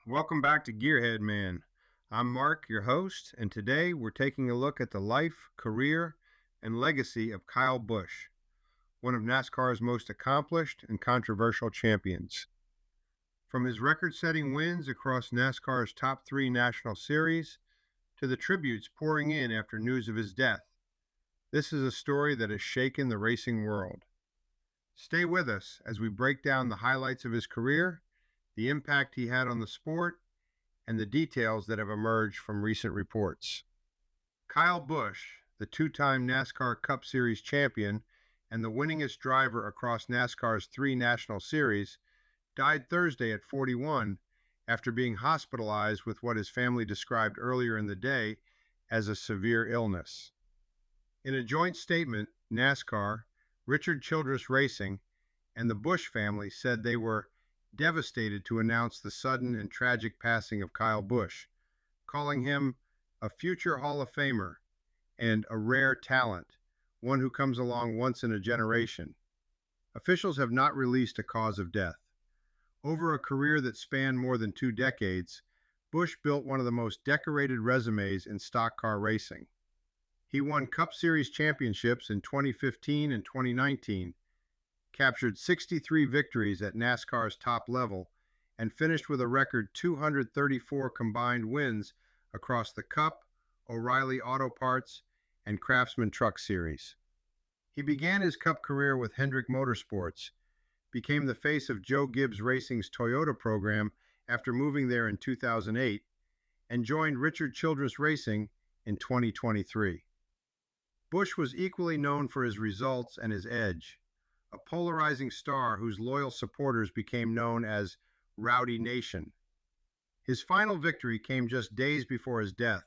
Welcome back to Gearhead Man. I'm Mark, your host, and today we're taking a look at the life, career, and legacy of Kyle Busch, one of NASCAR's most accomplished and controversial champions. From his record-setting wins across NASCAR's top 3 national series to the tributes pouring in after news of his death, this is a story that has shaken the racing world. Stay with us as we break down the highlights of his career, the impact he had on the sport, and the details that have emerged from recent reports. Kyle Busch, the two-time NASCAR Cup Series champion and the winningest driver across NASCAR's 3 national series, died Thursday at 41 after being hospitalized with what his family described earlier in the day as a severe illness. In a joint statement, NASCAR, Richard Childress Racing, and the Busch family said they were devastated to announce the sudden and tragic passing of Kyle Busch, calling him a future Hall of Famer and a rare talent, one who comes along once in a generation. Officials have not released a cause of death. Over a career that spanned more than 2 decades, Busch built one of the most decorated resumes in stock car racing. He won Cup Series championships in 2015 and 2019, captured 63 victories at NASCAR's top level, and finished with a record 234 combined wins across the Cup, O'Reilly Auto Parts, and Craftsman Truck Series. He began his Cup career with Hendrick Motorsports, became the face of Joe Gibbs Racing's Toyota program after moving there in 2008, and joined Richard Childress Racing in 2023. Busch was equally known for his results and his edge, a polarizing star whose loyal supporters became known as Rowdy Nation. His final victory came just days before his death,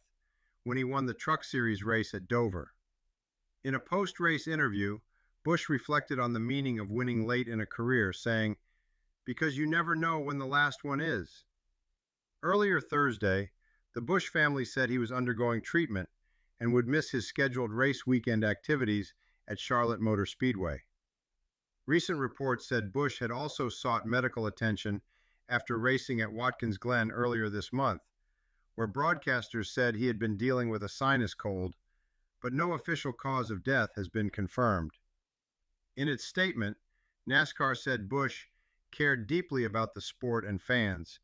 when he won the Truck Series race at Dover. In a post-race interview, Busch reflected on the meaning of winning late in a career, saying, "Because you never know when the last one is." Earlier Thursday, the Busch family said he was undergoing treatment and would miss his scheduled race weekend activities at Charlotte Motor Speedway. Recent reports said Busch had also sought medical attention after racing at Watkins Glen earlier this month, where broadcasters said he had been dealing with a sinus cold, but no official cause of death has been confirmed. In its statement, NASCAR said Busch cared deeply about the sport and fans,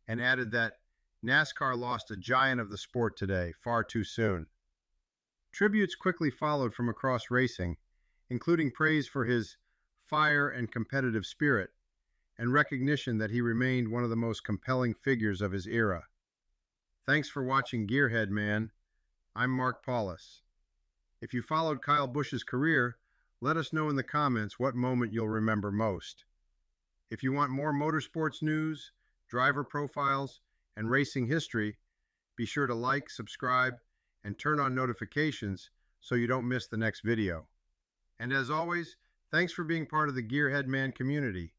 and added that NASCAR lost a giant of the sport today, far too soon. Tributes quickly followed from across racing, including praise for his fire and competitive spirit, and recognition that he remained one of the most compelling figures of his era. Thanks for watching Gearhead Man. I'm Mark Paulus. If you followed Kyle Busch's career, let us know in the comments what moment you'll remember most. If you want more motorsports news, driver profiles, and racing history, be sure to like, subscribe, and turn on notifications so you don't miss the next video. And as always, thanks for being part of the Gearhead Man community.